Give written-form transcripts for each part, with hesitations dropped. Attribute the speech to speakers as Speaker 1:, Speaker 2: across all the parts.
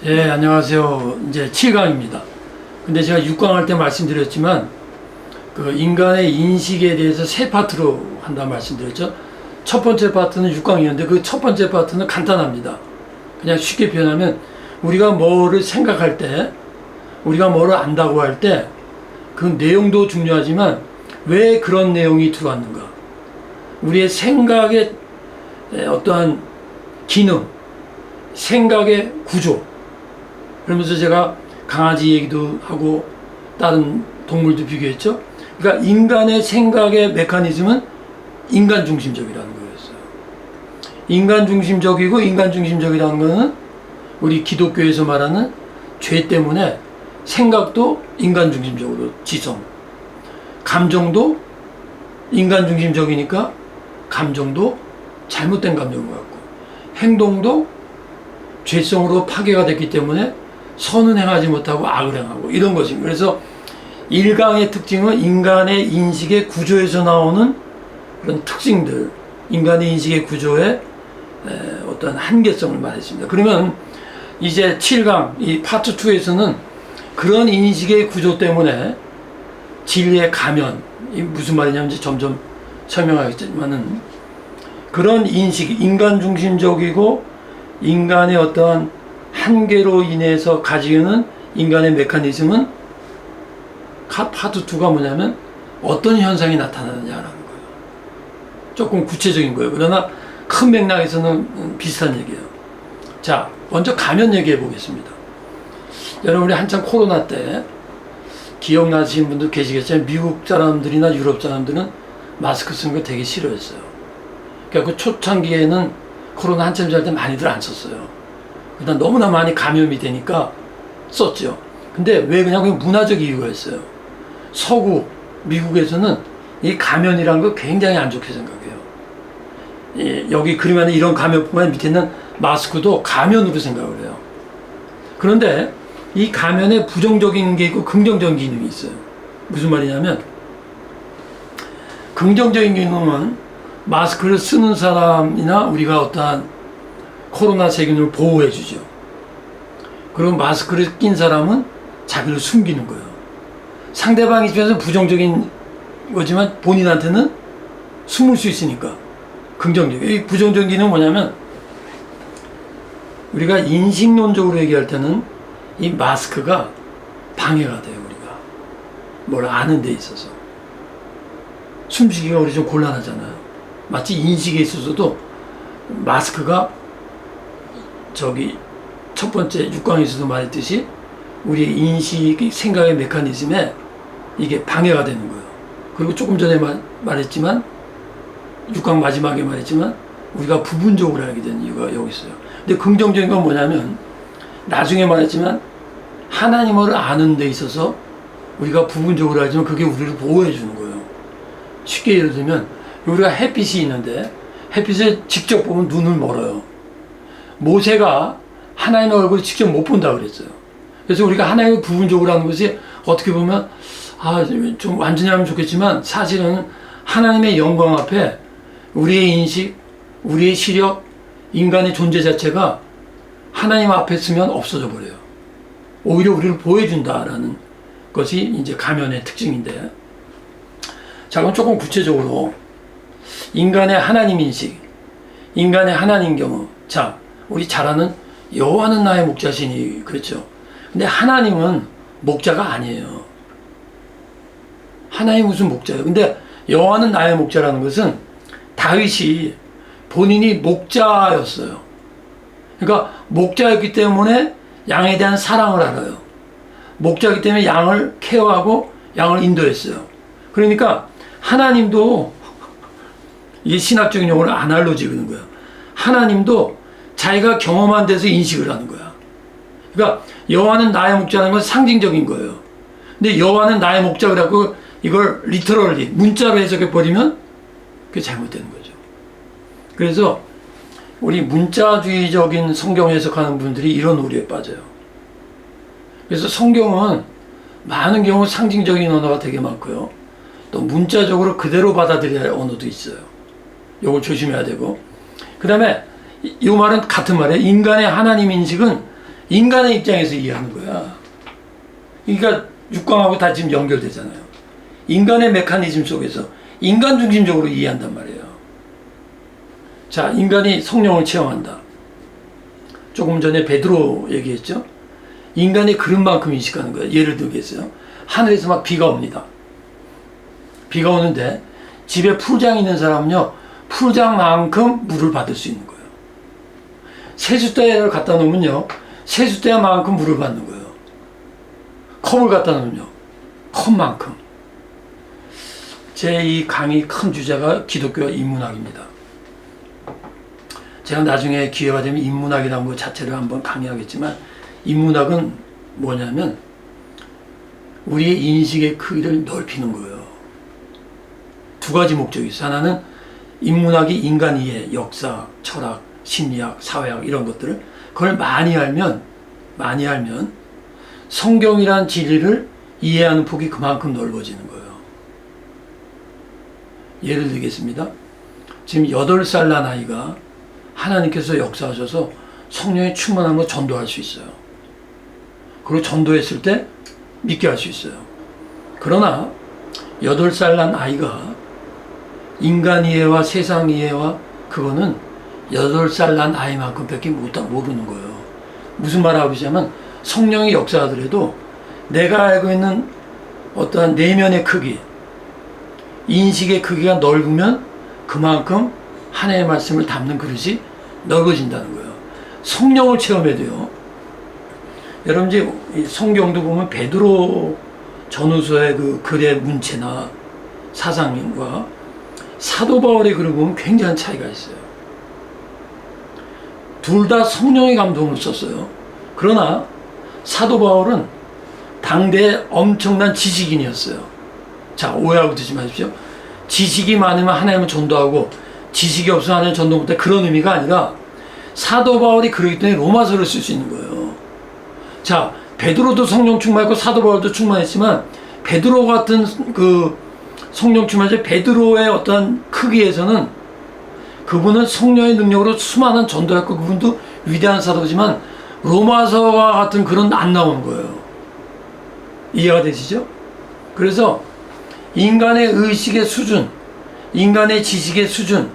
Speaker 1: 예, 안녕하세요. 이제 7강입니다. 근데 제가 6강 할 때 말씀드렸지만, 그 인간의 인식에 대해서 세 파트로 한다고 말씀드렸죠. 첫 번째 파트는 6강이었는데, 그 첫 번째 파트는 간단합니다. 그냥 쉽게 표현하면, 우리가 뭐를 생각할 때, 우리가 뭐를 안다고 할 때, 그 내용도 중요하지만, 왜 그런 내용이 들어왔는가. 우리의 생각의 어떠한 기능, 생각의 구조, 그러면서 제가 강아지 얘기도 하고 다른 동물도 비교했죠. 그러니까 인간의 생각의 메커니즘은 인간 중심적이라는 거였어요. 인간 중심적이고 인간 중심적이라는 거는 우리 기독교에서 말하는 죄 때문에 생각도 인간 중심적으로 지성, 감정도 인간 중심적이니까 감정도 잘못된 감정을 갖고, 행동도 죄성으로 파괴가 됐기 때문에 선은 행하지 못하고 악을 행하고 이런 것입니다. 그래서 1강의 특징은 인간의 인식의 구조에서 나오는 그런 특징들, 인간의 인식의 구조의 어떤 한계성을 말했습니다. 그러면 이제 7강, 이 파트 2에서는 그런 인식의 구조 때문에 진리의 가면, 이 무슨 말이냐면 이제 점점 설명하겠지만은, 그런 인식, 인간 중심적이고 인간의 어떠한 한계로 인해서 가지는 인간의 메커니즘은 파트 2가 뭐냐면 어떤 현상이 나타나느냐라는 거예요. 조금 구체적인 거예요. 그러나 큰 맥락에서는 비슷한 얘기예요. 자, 먼저 가면 얘기해 보겠습니다. 여러분, 우리 한참 코로나 때 기억나시는 분도 계시겠지만 미국 사람들이나 유럽 사람들은 마스크 쓰는 거 되게 싫어했어요. 그러니까 그 초창기에는 코로나 한참 잘 때 많이들 안 썼어요. 일단 너무나 많이 감염이 되니까 썼죠. 근데 왜 그냥 문화적 이유가 있어요. 서구 미국에서는 이 감염이라는 거 굉장히 안 좋게 생각해요. 여기 그림 안에 이런 감염뿐만 밑에 있는 마스크도 감염으로 생각을 해요. 그런데 이 감염에 부정적인 게 있고 긍정적인 기능이 있어요. 무슨 말이냐면, 긍정적인 기능은 마스크를 쓰는 사람이나 우리가 어떠한 코로나 세균을 보호해 주죠. 그리고 마스크를 낀 사람은 자기를 숨기는 거예요. 상대방 입장에서 부정적인 거지만 본인한테는 숨을 수 있으니까 긍정적이에요. 이 부정적인 기능은 뭐냐면, 우리가 인식론적으로 얘기할 때는 이 마스크가 방해가 돼요. 우리가 뭘 아는 데 있어서 숨쉬기가 우리 좀 곤란하잖아요. 마치 인식에 있어서도 마스크가 저기 첫 번째 6강에서도 말했듯이 우리의 인식, 생각의 메커니즘에 이게 방해가 되는 거예요. 그리고 조금 전에 말했지만, 6강 마지막에 말했지만, 우리가 부분적으로 알게 된 이유가 여기 있어요. 근데 긍정적인 건 뭐냐면, 나중에 말했지만 하나님을 아는 데 있어서 우리가 부분적으로 알지만 그게 우리를 보호해 주는 거예요. 쉽게 예를 들면, 우리가 햇빛이 있는데 햇빛을 직접 보면 눈을 멀어요. 모세가 하나님의 얼굴을 직접 못 본다 그랬어요. 그래서 우리가 하나님을 부분적으로 하는 것이 어떻게 보면 좀 완전히 하면 좋겠지만, 사실은 하나님의 영광 앞에 우리의 인식, 우리의 시력, 인간의 존재 자체가 하나님 앞에 쓰면 없어져 버려요. 오히려 우리를 보여준다라는 것이 이제 가면의 특징인데, 자, 그럼 조금 구체적으로 인간의 하나님 인식, 인간의 하나님 경험. 자, 우리 잘 아는 여호와는 나의 목자시니, 그렇죠. 근데 하나님은 목자가 아니에요. 하나님 무슨 목자예요. 근데 여호와는 나의 목자라는 것은 다윗이 본인이 목자였어요. 그러니까 목자였기 때문에 양에 대한 사랑을 알아요. 목자이기 때문에 양을 케어하고 양을 인도했어요. 그러니까 하나님도, 이게 신학적인 용어로 아날로지 그러는 거예요. 하나님도 자기가 경험한 데서 인식을 하는 거야. 그러니까 여호와는 나의 목자라는 건 상징적인 거예요. 근데 여호와는 나의 목자 그래갖고 이걸 리터럴리 문자로 해석해 버리면 그게 잘못되는 거죠. 그래서 우리 문자주의적인 성경 해석하는 분들이 이런 오류에 빠져요. 그래서 성경은 많은 경우 상징적인 언어가 되게 많고요. 또 문자적으로 그대로 받아들여야 할 언어도 있어요. 요걸 조심해야 되고, 그 다음에 이 말은 같은 말이에요. 인간의 하나님 인식은 인간의 입장에서 이해하는 거야. 그러니까 육광하고 다 지금 연결되잖아요. 인간의 메커니즘 속에서 인간 중심적으로 이해한단 말이에요. 자, 인간이 성령을 체험한다. 조금 전에 베드로 얘기했죠. 인간이 그릇만큼 인식하는 거예요. 예를 들겠어요. 하늘에서 막 비가 옵니다. 비가 오는데 집에 풀장 있는 사람은요, 풀장만큼 물을 받을 수 있는 거예요. 세숫대를 갖다 놓으면요, 세숫대만큼 물을 받는 거예요. 컵을 갖다 놓으면요, 컵만큼. 제 이 강의 큰 주제가 기독교와 인문학입니다. 제가 나중에 기회가 되면 인문학이라는 것 자체를 한번 강의하겠지만, 인문학은 뭐냐면 우리의 인식의 크기를 넓히는 거예요. 두 가지 목적이 있어요. 하나는 인문학이 인간 이해, 역사, 철학, 심리학, 사회학 이런 것들을 그걸 많이 알면 성경이란 진리를 이해하는 폭이 그만큼 넓어지는 거예요. 예를 들겠습니다. 지금 8살 난 아이가 하나님께서 역사하셔서 성령의 충만함으로 전도할 수 있어요. 그리고 전도했을 때 믿게 할 수 있어요. 그러나 8살 난 아이가 인간 이해와 세상 이해와 그거는 8살 난 아이만큼 밖에 모르는 거예요. 무슨 말 하고 있냐면 성령이 역사하더라도 내가 알고 있는 어떠한 내면의 크기, 인식의 크기가 넓으면 그만큼 하나님의 말씀을 담는 그릇이 넓어진다는 거예요. 성령을 체험해도요. 여러분 이제 성경도 보면 베드로 전후서의 그 글의 문체나 사상과 사도 바울의 글을 보면 굉장한 차이가 있어요. 둘 다 성령의 감동을 썼어요. 그러나 사도 바울은 당대의 엄청난 지식인이었어요. 자, 오해하고 듣지 마십시오. 지식이 많으면 하나님을 전도하고 지식이 없으면 하나님 전도 못해, 그런 의미가 아니라 사도 바울이 그러기 때문에 로마서를 쓸 수 있는 거예요. 자, 베드로도 성령 충만했고 사도 바울도 충만했지만 베드로 같은 그 성령 충만자 베드로의 어떤 크기에서는 그분은 성령의 능력으로 수많은 전도했고 그분도 위대한 사도지만 로마서와 같은 그런 안 나오는 거예요. 이해가 되시죠? 그래서 인간의 의식의 수준, 인간의 지식의 수준,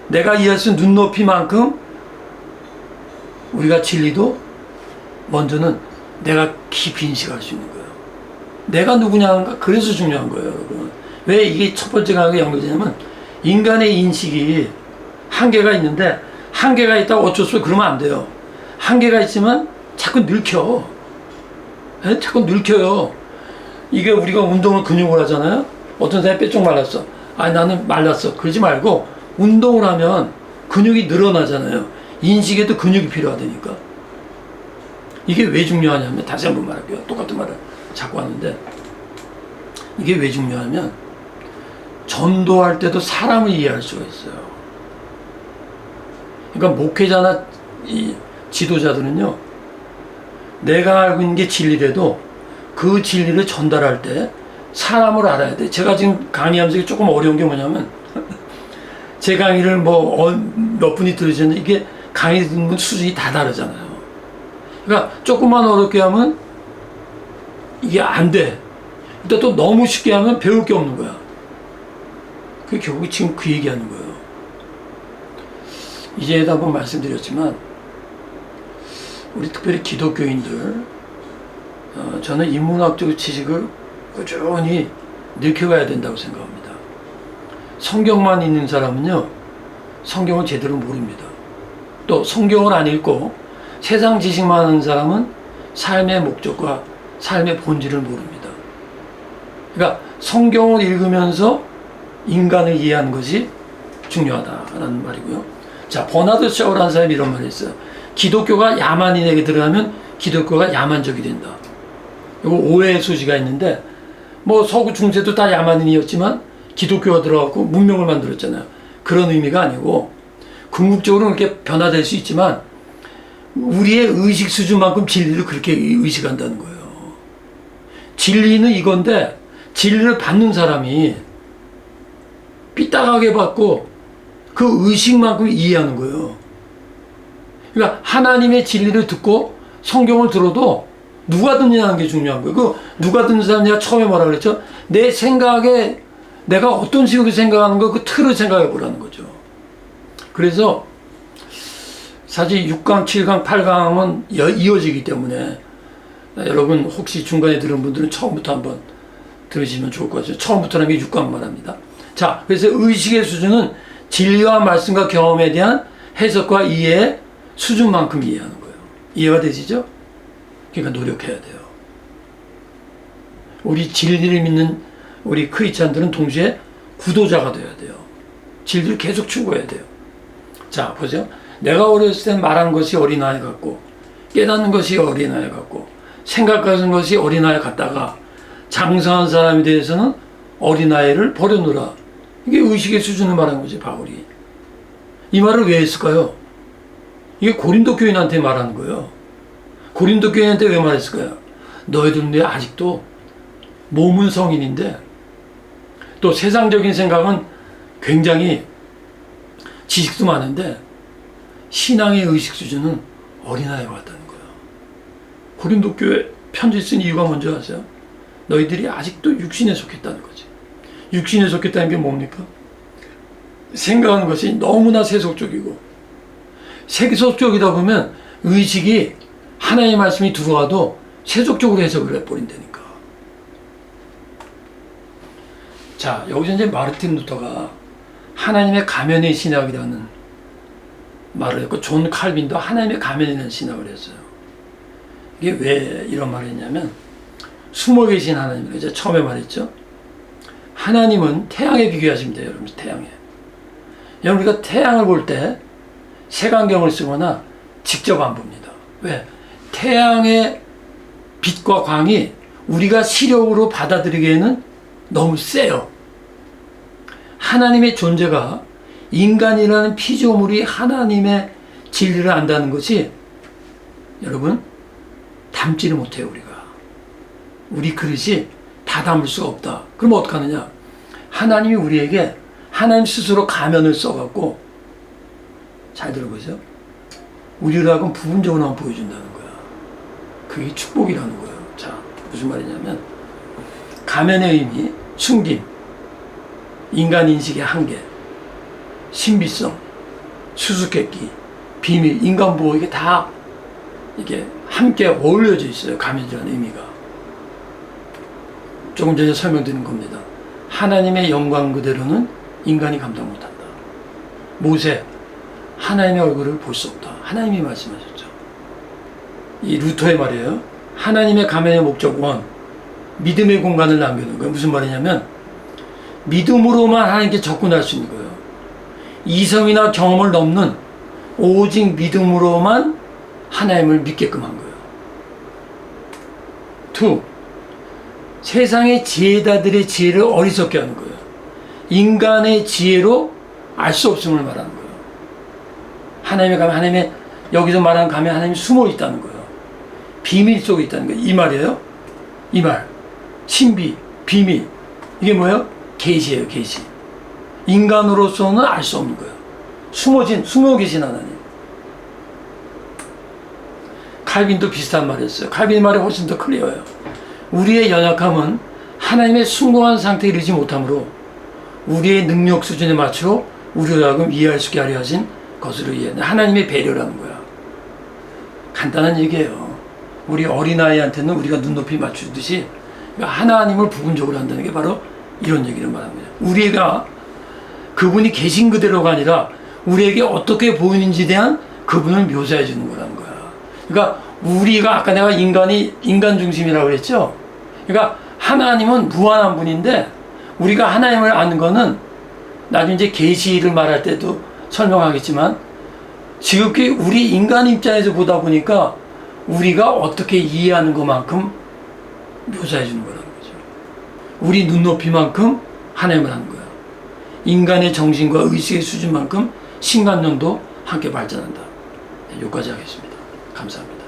Speaker 1: 내가 이해할 수 있는 눈높이만큼 우리가 진리도 먼저는 내가 깊이 인식할 수 있는 거예요. 내가 누구냐가 그래서 중요한 거예요, 여러분. 왜 이게 첫 번째 강하게 연결되냐면 인간의 인식이 한계가 있는데 한계가 있다고 어쩔 수 없이 그러면 안 돼요. 한계가 있지만 자꾸 늙혀. 네? 자꾸 늙혀요. 이게 우리가 운동을 근육을 하잖아요. 어떤 사람이 빼쪽 말랐어. 아니 나는 말랐어. 그러지 말고 운동을 하면 근육이 늘어나잖아요. 인식에도 근육이 필요하다니까. 이게 왜 중요하냐면 다시 한번 말할게요. 똑같은 말을 자꾸 하는데 이게 왜 중요하냐면 전도할 때도 사람을 이해할 수가 있어요. 그러니까 목회자나 이 지도자들은요, 내가 알고 있는 게 진리라도 그 진리를 전달할 때 사람을 알아야 돼. 제가 지금 강의하면서 조금 어려운 게 뭐냐면 제 강의를 몇 분이 들으셨는데 이게 강의 듣는 분 수준이 다 다르잖아요. 그러니까 조금만 어렵게 하면 이게 안 돼. 근데 또 너무 쉽게 하면 배울 게 없는 거야. 그게 결국 지금 그 얘기하는 거예요. 이제도 한번 말씀드렸지만 우리 특별히 기독교인들, 저는 인문학적 지식을 꾸준히 늘려가야 된다고 생각합니다. 성경만 읽는 사람은요, 성경을 제대로 모릅니다. 또 성경을 안 읽고 세상 지식만 하는 사람은 삶의 목적과 삶의 본질을 모릅니다. 그러니까 성경을 읽으면서 인간을 이해하는 것이 중요하다라는 말이고요. 자, 버나드 샤우라는 사람이 이런 말을 했어요. 기독교가 야만인에게 들어가면 기독교가 야만적이 된다. 이거 오해의 소지가 있는데 서구 중세도 다 야만인이었지만 기독교가 들어가고 문명을 만들었잖아요. 그런 의미가 아니고 궁극적으로 그렇게 변화될 수 있지만 우리의 의식 수준만큼 진리를 그렇게 의식한다는 거예요. 진리는 이건데 진리를 받는 사람이 삐딱하게 받고 그 의식만큼 이해하는 거예요. 그러니까 하나님의 진리를 듣고 성경을 들어도 누가 듣느냐는 게 중요한 거예요. 그 누가 듣는 사람 내가 처음에 뭐라 그랬죠? 내 생각에 내가 어떤 식으로 생각하는 거 그 틀을 생각해 보라는 거죠. 그래서 사실 6강, 7강, 8강은 이어지기 때문에 여러분 혹시 중간에 들은 분들은 처음부터 한번 들으시면 좋을 것 같아요. 처음부터라는 게 6강 말합니다. 자, 그래서 의식의 수준은 진리와 말씀과 경험에 대한 해석과 이해의 수준만큼 이해하는 거예요. 이해가 되시죠? 그러니까 노력해야 돼요. 우리 진리를 믿는 우리 크리스찬들은 동시에 구도자가 돼야 돼요. 진리를 계속 추구해야 돼요. 자, 보세요. 내가 어렸을 때 말하는 것이 어린아이 같고 깨닫는 것이 어린아이 같고 생각하는 것이 어린아이 같다가 장성한 사람에 대해서는 어린아이를 버려놓으라. 이게 의식의 수준을 말한 거지, 바울이. 이 말을 왜 했을까요? 이게 고린도 교인한테 말하는 거예요. 고린도 교인한테 왜 말했을까요? 너희들은 왜 아직도 몸은 성인인데 또 세상적인 생각은 굉장히 지식도 많은데 신앙의 의식 수준은 어린아이와 같다는 거예요. 고린도 교회 편지 쓴 이유가 뭔지 아세요? 너희들이 아직도 육신에 속했다는 거지. 육신에 속했다는 게 뭡니까? 생각하는 것이 너무나 세속적이고 세속적이다 보면 의식이 하나님의 말씀이 들어와도 세속적으로 해석을 해버린다니까. 자, 여기서 이제 마르틴 루터가 하나님의 가면의 신학이라는 말을 했고 존 칼빈도 하나님의 가면이라는 신학을 했어요. 이게 왜 이런 말을 했냐면 숨어 계신 하나님을 이제 처음에 말했죠. 하나님은 태양에 비교하시면 돼요. 여러분, 태양에. 여러분, 우리가 태양을 볼 때 색안경을 쓰거나 직접 안 봅니다. 왜? 태양의 빛과 광이 우리가 시력으로 받아들이기에는 너무 세요. 하나님의 존재가 인간이라는 피조물이 하나님의 진리를 안다는 것이 여러분 담지를 못해요. 우리 그릇이 다 담을 수가 없다. 그럼 어떡하느냐? 하나님이 우리에게 하나님 스스로 가면을 써갖고 잘 들어보세요. 우리로 하여금 부분적으로만 보여준다는 거야. 그게 축복이라는 거예요. 자, 무슨 말이냐면 가면의 의미, 숨김, 인간 인식의 한계, 신비성, 수수께끼, 비밀, 인간 보호 이게 다 이게 함께 어울려져 있어요. 가면이라는 의미가. 조금 전에 설명드린 겁니다. 하나님의 영광 그대로는 인간이 감당 못한다. 모세, 하나님의 얼굴을 볼 수 없다. 하나님이 말씀하셨죠. 이 루터의 말이에요. 하나님의 가면의 목적은 믿음의 공간을 남겨놓은 거예요. 무슨 말이냐면 믿음으로만 하나님께 접근할 수 있는 거예요. 이성이나 경험을 넘는 오직 믿음으로만 하나님을 믿게끔 한 거예요. 2. 세상의 지혜자들의 지혜를 어리석게 하는 거예요. 인간의 지혜로 알 수 없음을 말하는 거예요. 하나님의 가면, 하나님의 여기서 말하는 가면 하나님이 숨어 있다는 거예요. 비밀 속에 있다는 거예요. 이 말이에요. 이 말. 신비, 비밀. 이게 뭐예요? 계시예요, 계시. 인간으로서는 알 수 없는 거예요. 숨어 계신 하나님. 칼빈도 비슷한 말을 했어요. 칼빈의 말이 훨씬 더 클리어해요. 우리의 연약함은 하나님의 숭고한 상태에 이르지 못하므로 우리의 능력 수준에 맞춰 우리로 하여금 이해할 수 있게 하려 하신 것으로 이해해. 하나님의 배려라는 거야. 간단한 얘기예요. 우리 어린아이한테는 우리가 눈높이 맞추듯이 하나님을 부분적으로 한다는 게 바로 이런 얘기를 말합니다. 우리가 그분이 계신 그대로가 아니라 우리에게 어떻게 보이는지에 대한 그분을 묘사해 주는 거라는 거야. 그러니까 우리가 아까 내가 인간 중심이라고 그랬죠. 그러니까 하나님은 무한한 분인데 우리가 하나님을 아는 거는 나중에 이제 계시를 말할 때도 설명하겠지만 지극히 우리 인간 입장에서 보다 보니까 우리가 어떻게 이해하는 것만큼 묘사해 주는 거라는 거죠. 우리 눈높이만큼 하나님을 하는 거야. 인간의 정신과 의식의 수준만큼 신간론도 함께 발전한다. 여기까지 하겠습니다. 감사합니다.